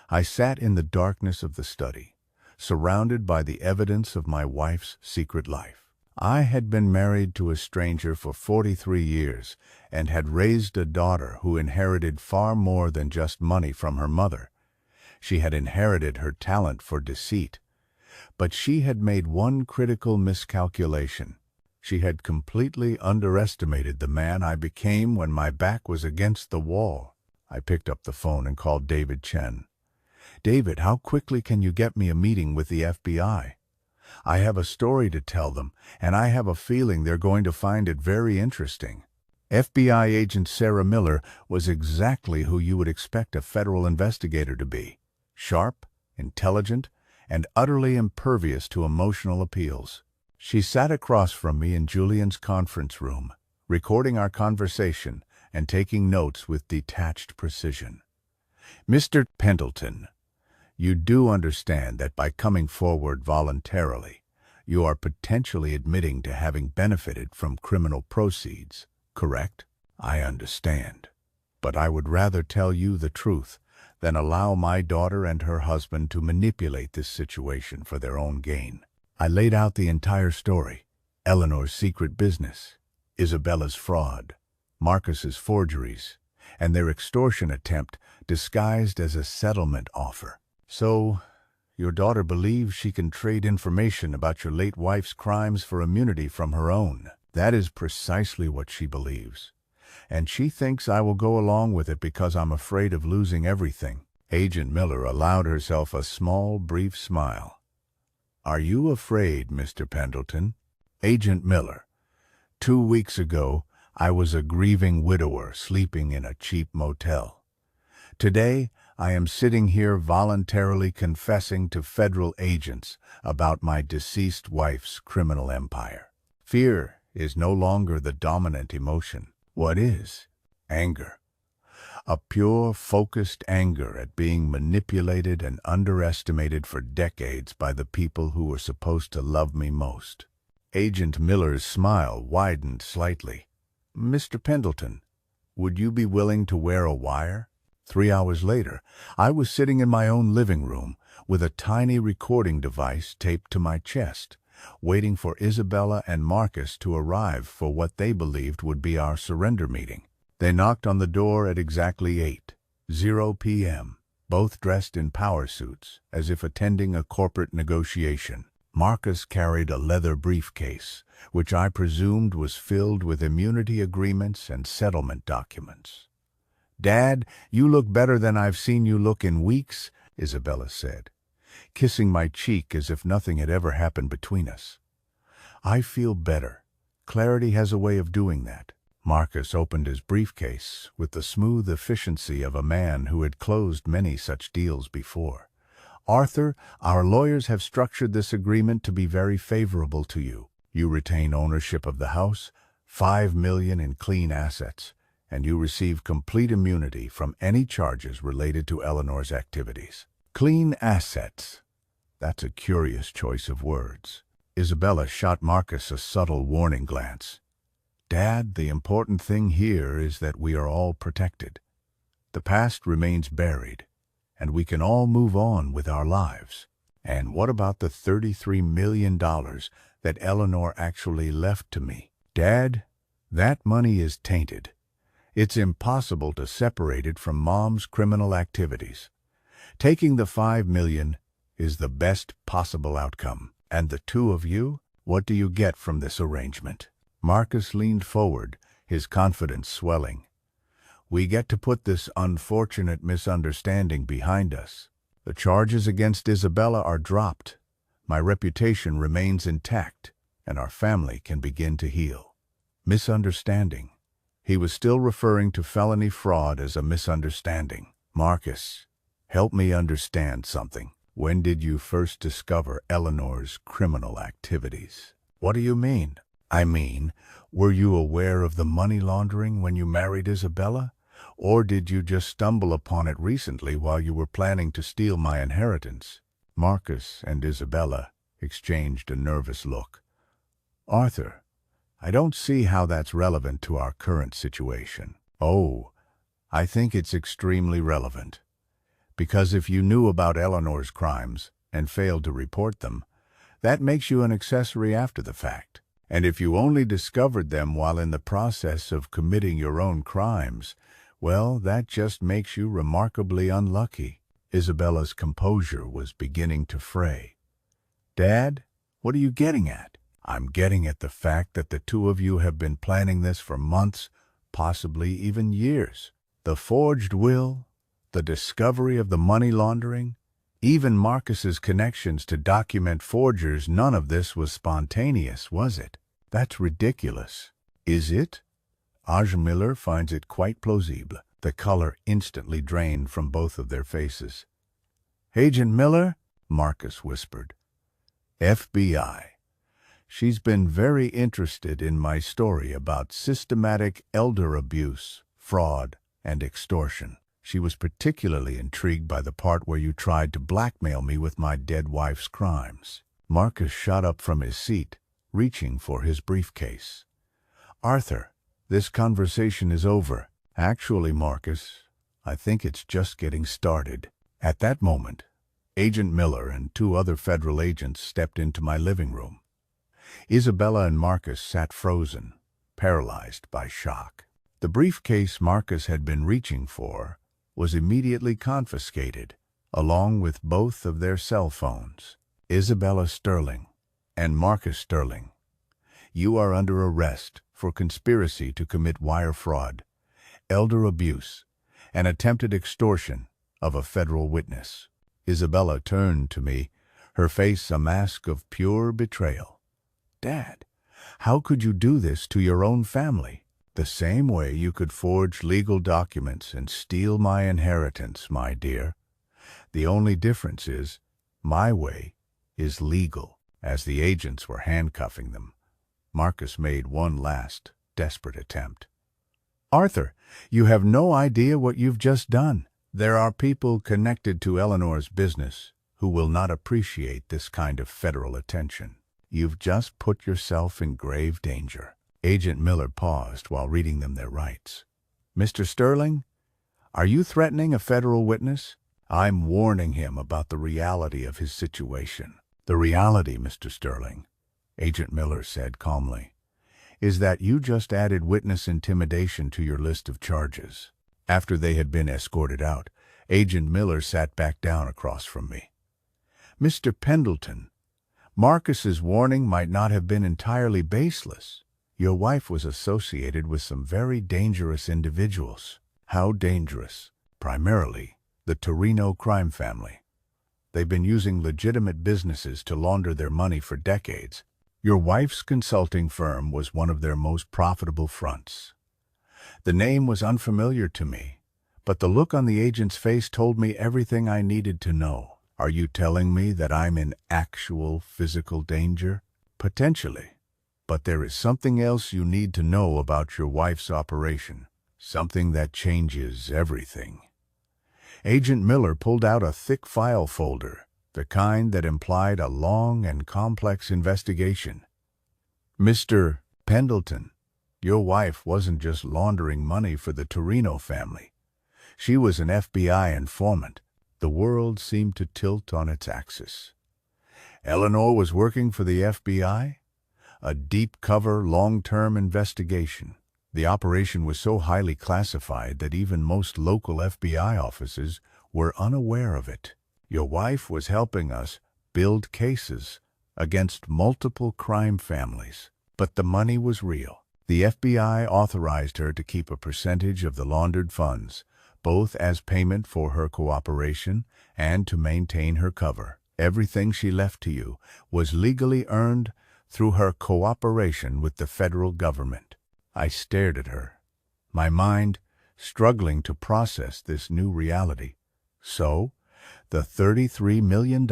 I sat in the darkness of the study, surrounded by the evidence of my wife's secret life. I had been married to a stranger for 43 years and had raised a daughter who inherited far more than just money from her mother. She had inherited her talent for deceit. But she had made one critical miscalculation. She had completely underestimated the man I became when my back was against the wall. I picked up the phone and called David Chen. David, how quickly can you get me a meeting with the FBI? I have a story to tell them, and I have a feeling they're going to find it very interesting. FBI agent Sarah Miller was exactly who you would expect a federal investigator to be. Sharp, intelligent, and utterly impervious to emotional appeals. She sat across from me in Julian's conference room, recording our conversation and taking notes with detached precision. Mr. Pendleton, you do understand that by coming forward voluntarily, you are potentially admitting to having benefited from criminal proceeds, correct? I understand. But I would rather tell you the truth than allow my daughter and her husband to manipulate this situation for their own gain. I laid out the entire story: Eleanor's secret business, Isabella's fraud, Marcus's forgeries, and their extortion attempt disguised as a settlement offer. So, your daughter believes she can trade information about your late wife's crimes for immunity from her own. That is precisely what she believes. And she thinks I will go along with it because I'm afraid of losing everything. Agent Miller allowed herself a small, brief smile. Are you afraid, Mr. Pendleton? Agent Miller, 2 weeks ago, I was a grieving widower sleeping in a cheap motel. Today, I am sitting here voluntarily confessing to federal agents about my deceased wife's criminal empire. Fear is no longer the dominant emotion. What is? Anger. A pure, focused anger at being manipulated and underestimated for decades by the people who were supposed to love me most. Agent Miller's smile widened slightly. "Mr. Pendleton, would you be willing to wear a wire?" 3 hours later, I was sitting in my own living room with a tiny recording device taped to my chest, waiting for Isabella and Marcus to arrive for what they believed would be our surrender meeting. They knocked on the door at exactly 8:00 p.m., both dressed in power suits, as if attending a corporate negotiation. Marcus carried a leather briefcase, which I presumed was filled with immunity agreements and settlement documents. "Dad, you look better than I've seen you look in weeks," Isabella said, kissing my cheek as if nothing had ever happened between us. "I feel better. Clarity has a way of doing that." Marcus opened his briefcase with the smooth efficiency of a man who had closed many such deals before. "Arthur, our lawyers have structured this agreement to be very favorable to you. You retain ownership of the house, $5 million in clean assets, and you receive complete immunity from any charges related to Eleanor's activities." Clean assets. That's a curious choice of words. Isabella shot Marcus a subtle warning glance. "Dad, the important thing here is that we are all protected. The past remains buried, and we can all move on with our lives." "And what about the $33 million that Eleanor actually left to me?" "Dad, that money is tainted. It's impossible to separate it from Mom's criminal activities. Taking the $5 million is the best possible outcome. And the two of you, what do you get from this arrangement?" Marcus leaned forward, his confidence swelling. "We get to put this unfortunate misunderstanding behind us. The charges against Isabella are dropped. My reputation remains intact, and our family can begin to heal." Misunderstanding. He was still referring to felony fraud as a misunderstanding. "Marcus, help me understand something. When did you first discover Eleanor's criminal activities?" "What do you mean?" "I mean, were you aware of the money laundering when you married Isabella? Or did you just stumble upon it recently while you were planning to steal my inheritance?" Marcus and Isabella exchanged a nervous look. "Arthur, I don't see how that's relevant to our current situation." "Oh, I think it's extremely relevant. Because if you knew about Eleanor's crimes and failed to report them, that makes you an accessory after the fact. And if you only discovered them while in the process of committing your own crimes, well, that just makes you remarkably unlucky." Isabella's composure was beginning to fray. "Dad, what are you getting at?" "I'm getting at the fact that the two of you have been planning this for months, possibly even years. The forged will, the discovery of the money laundering, even Marcus's connections to document forgers, none of this was spontaneous, was it?" "That's ridiculous." "Is it?" Agent Miller finds it quite plausible. The color instantly drained from both of their faces. "Agent Miller?" Marcus whispered. "FBI. She's been very interested in my story about systematic elder abuse, fraud, and extortion. She was particularly intrigued by the part where you tried to blackmail me with my dead wife's crimes." Marcus shot up from his seat, reaching for his briefcase. "Arthur, this conversation is over." "Actually, Marcus, I think it's just getting started." At that moment, Agent Miller and two other federal agents stepped into my living room. Isabella and Marcus sat frozen, paralyzed by shock. The briefcase Marcus had been reaching for was immediately confiscated, along with both of their cell phones. "Isabella Sterling and Marcus Sterling, you are under arrest for conspiracy to commit wire fraud, elder abuse, and attempted extortion of a federal witness." Isabella turned to me, her face a mask of pure betrayal. "Dad, How could you do this to your own family? The same way you could forge legal documents and steal my inheritance, my dear. The only difference is, my way is legal." As the agents were handcuffing them, Marcus made one last, desperate attempt. "Arthur, you have no idea what you've just done. There are people connected to Eleanor's business who will not appreciate this kind of federal attention. You've just put yourself in grave danger." Agent Miller paused while reading them their rights. "Mr. Sterling, are you threatening a federal witness?" "I'm warning him about the reality of his situation." "The reality, Mr. Sterling," Agent Miller said calmly, "is that you just added witness intimidation to your list of charges." After they had been escorted out, Agent Miller sat back down across from me. "Mr. Pendleton, Marcus's warning might not have been entirely baseless. Your wife was associated with some very dangerous individuals." "How dangerous?" "Primarily, the Torino crime family. They've been using legitimate businesses to launder their money for decades. Your wife's consulting firm was one of their most profitable fronts." The name was unfamiliar to me, but the look on the agent's face told me everything I needed to know. "Are you telling me that I'm in actual physical danger?" "Potentially. But there is something else you need to know about your wife's operation. Something that changes everything." Agent Miller pulled out a thick file folder, the kind that implied a long and complex investigation. "Mr. Pendleton, your wife wasn't just laundering money for the Torino family. She was an FBI informant." The world seemed to tilt on its axis. Eleanor was working for the FBI? A deep-cover, long-term investigation. The operation was so highly classified that even most local FBI offices were unaware of it. "Your wife was helping us build cases against multiple crime families, but the money was real. The FBI authorized her to keep a percentage of the laundered funds, both as payment for her cooperation and to maintain her cover. Everything she left to you was legally earned through her cooperation with the federal government." I stared at her, my mind struggling to process this new reality. "So, the $33 million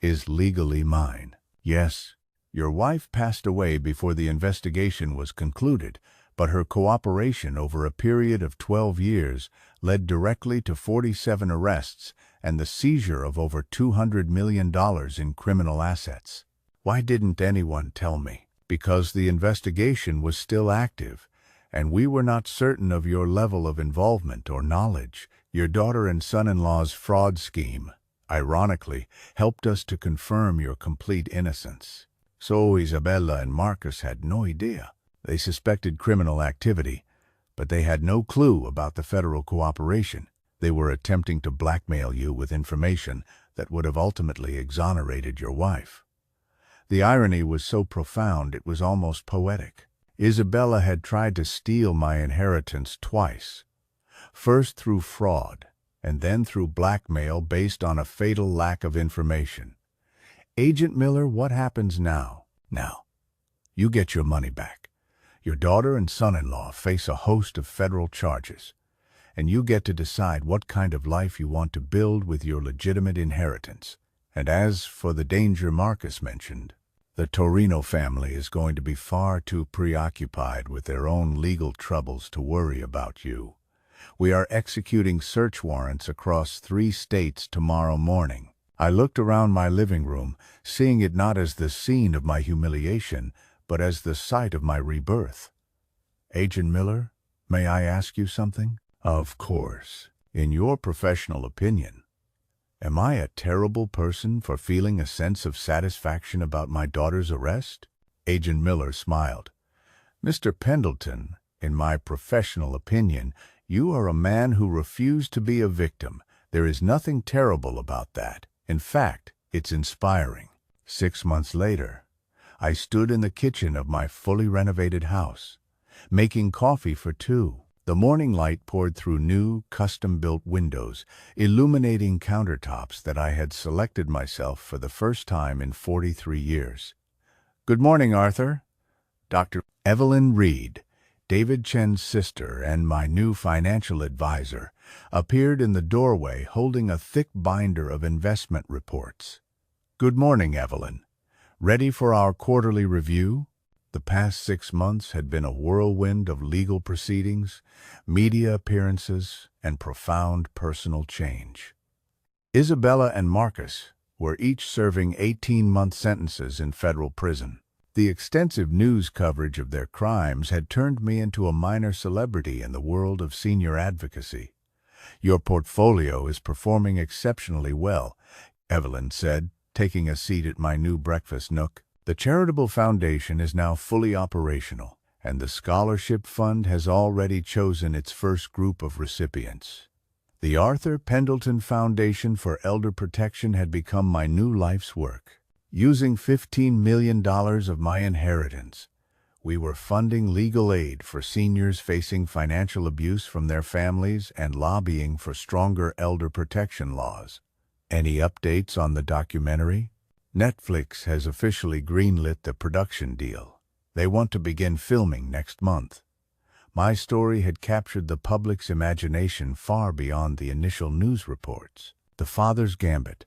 is legally mine?" "Yes. Your wife passed away before the investigation was concluded, but her cooperation over a period of 12 years led directly to 47 arrests and the seizure of over $200 million in criminal assets." "Why didn't anyone tell me?" "Because the investigation was still active, and we were not certain of your level of involvement or knowledge. Your daughter and son-in-law's fraud scheme, ironically, helped us to confirm your complete innocence." "So Isabella and Marcus had no idea." "They suspected criminal activity, but they had no clue about the federal cooperation. They were attempting to blackmail you with information that would have ultimately exonerated your wife." The irony was so profound it was almost poetic. Isabella had tried to steal my inheritance twice, first through fraud and then through blackmail based on a fatal lack of information. Agent Miller, what happens now? Now, you get your money back. Your daughter and son-in-law face a host of federal charges, and you get to decide what kind of life you want to build with your legitimate inheritance. And as for the danger Marcus mentioned, the Torino family is going to be far too preoccupied with their own legal troubles to worry about you. We are executing search warrants across 3 states tomorrow morning. I looked around my living room, seeing it not as the scene of my humiliation, but as the site of my rebirth. "Agent Miller, may I ask you something?" "Of course. In your professional opinion, am I a terrible person for feeling a sense of satisfaction about my daughter's arrest?" Agent Miller smiled. "Mr. Pendleton, in my professional opinion, you are a man who refused to be a victim. There is nothing terrible about that. In fact, it's inspiring." 6 months later, I stood in the kitchen of my fully renovated house, making coffee for 2. The morning light poured through new, custom-built windows, illuminating countertops that I had selected myself for the first time in 43 years. "Good morning, Arthur." Dr. Evelyn Reed, David Chen's sister and my new financial advisor, appeared in the doorway holding a thick binder of investment reports. "Good morning, Evelyn. Ready for our quarterly review?" The past 6 months had been a whirlwind of legal proceedings, media appearances, and profound personal change. Isabella and Marcus were each serving 18-month sentences in federal prison. The extensive news coverage of their crimes had turned me into a minor celebrity in the world of senior advocacy. "Your portfolio is performing exceptionally well," Evelyn said, taking a seat at my new breakfast nook. "The charitable foundation is now fully operational, and the scholarship fund has already chosen its first group of recipients. The Arthur Pendleton Foundation for Elder Protection had become my new life's work. Using $15 million of my inheritance, we were funding legal aid for seniors facing financial abuse from their families and lobbying for stronger elder protection laws." "Any updates on the documentary?" "Netflix has officially greenlit the production deal. They want to begin filming next month." My story had captured the public's imagination far beyond the initial news reports. The Father's Gambit,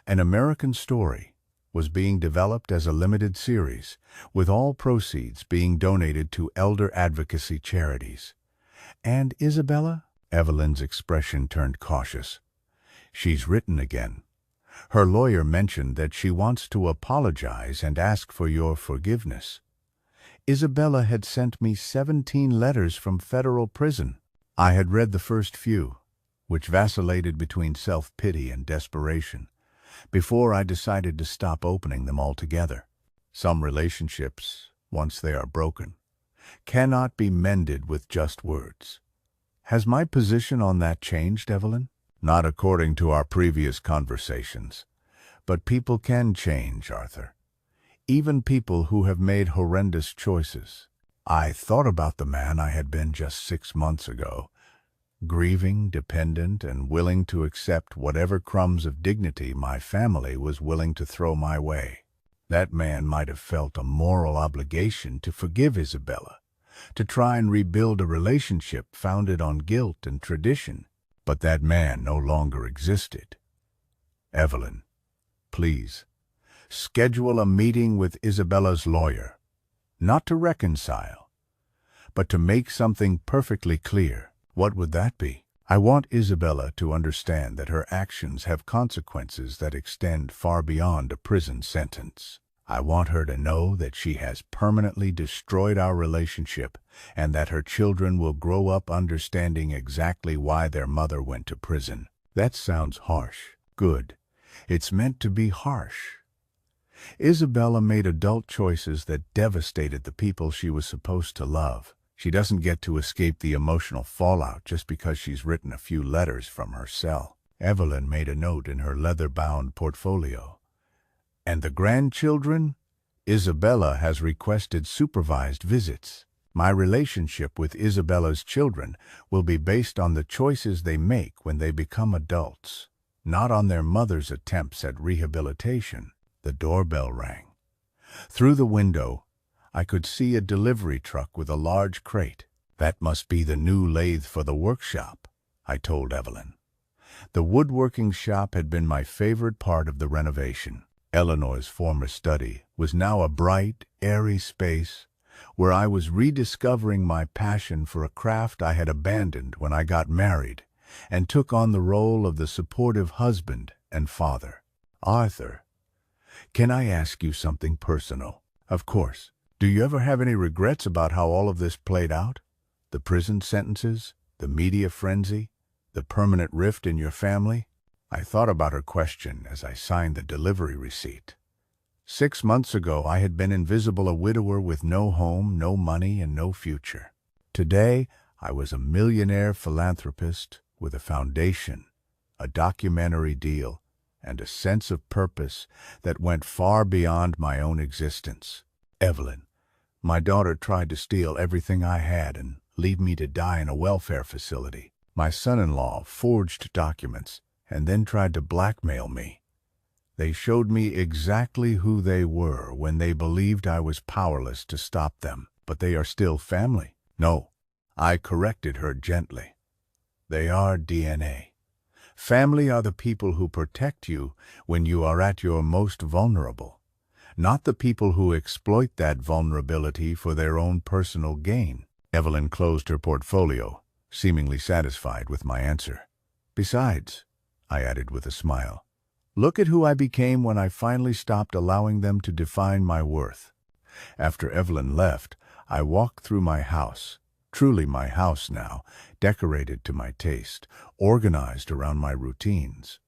an American story, was being developed as a limited series, with all proceeds being donated to elder advocacy charities. "And Isabella?" Evelyn's expression turned cautious. "She's written again. Her lawyer mentioned that she wants to apologize and ask for your forgiveness. Isabella had sent me 17 letters from federal prison. I had read the first few, which vacillated between self-pity and desperation, before I decided to stop opening them altogether. Some relationships, once they are broken, cannot be mended with just words." "Has my position on that changed, Evelyn?" "Not according to our previous conversations. But people can change, Arthur. Even people who have made horrendous choices. I thought about the man I had been just 6 months ago, grieving, dependent, and willing to accept whatever crumbs of dignity my family was willing to throw my way. That man might have felt a moral obligation to forgive Isabella, to try and rebuild a relationship founded on guilt and tradition. But that man no longer existed. Evelyn, please, schedule a meeting with Isabella's lawyer, not to reconcile, but to make something perfectly clear." "What would that be?" "I want Isabella to understand that her actions have consequences that extend far beyond a prison sentence. I want her to know that she has permanently destroyed our relationship and that her children will grow up understanding exactly why their mother went to prison." "That sounds harsh." "Good. It's meant to be harsh. Isabella made adult choices that devastated the people she was supposed to love. She doesn't get to escape the emotional fallout just because she's written a few letters from her cell." Evelyn made a note in her leather-bound portfolio. "And the grandchildren? Isabella has requested supervised visits. My relationship with Isabella's children will be based on the choices they make when they become adults, not on their mother's attempts at rehabilitation." The doorbell rang. Through the window, I could see a delivery truck with a large crate. "That must be the new lathe for the workshop," I told Evelyn. The woodworking shop had been my favorite part of the renovation. Eleanor's former study was now a bright, airy space where I was rediscovering my passion for a craft I had abandoned when I got married and took on the role of the supportive husband and father. "Arthur, can I ask you something personal?" "Of course. Do you ever have any regrets about how all of this played out? The prison sentences, the media frenzy, the permanent rift in your family?" I thought about her question as I signed the delivery receipt. 6 months ago, I had been invisible, a widower with no home, no money, and no future. Today, I was a millionaire philanthropist with a foundation, a documentary deal, and a sense of purpose that went far beyond my own existence. "Evelyn, my daughter tried to steal everything I had and leave me to die in a welfare facility. My son-in-law forged documents and then tried to blackmail me. They showed me exactly who they were when they believed I was powerless to stop them. But they are still family. No, I corrected her gently. They are DNA. Family are the people who protect you when you are at your most vulnerable, not the people who exploit that vulnerability for their own personal gain. Evelyn closed her portfolio, seemingly satisfied with my answer. Besides, I added with a smile, look at who I became when I finally stopped allowing them to define my worth. After Evelyn left, I walked through my house, truly my house now, decorated to my taste, organized around my routines.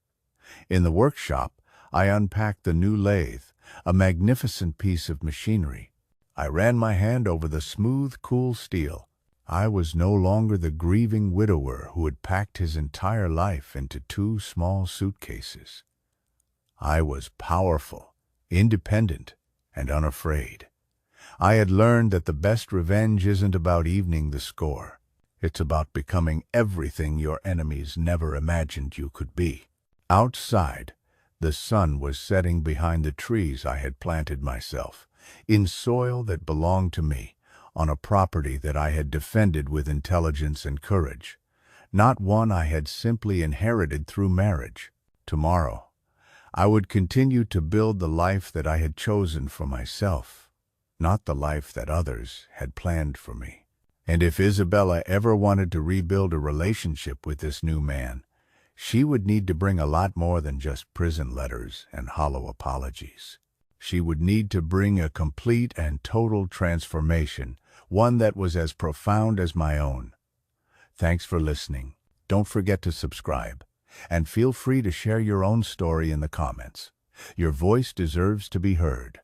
In the workshop, I unpacked the new lathe, a magnificent piece of machinery. I ran my hand over the smooth, cool steel. I was no longer the grieving widower who had packed his entire life into 2 small suitcases. I was powerful, independent, and unafraid. I had learned that the best revenge isn't about evening the score. It's about becoming everything your enemies never imagined you could be. Outside, the sun was setting behind the trees I had planted myself, in soil that belonged to me, on a property that I had defended with intelligence and courage, not one I had simply inherited through marriage. Tomorrow, I would continue to build the life that I had chosen for myself, not the life that others had planned for me. And if Isabella ever wanted to rebuild a relationship with this new man, she would need to bring a lot more than just prison letters and hollow apologies. She would need to bring a complete and total transformation, one that was as profound as my own. Thanks for listening. Don't forget to subscribe, and feel free to share your own story in the comments. Your voice deserves to be heard.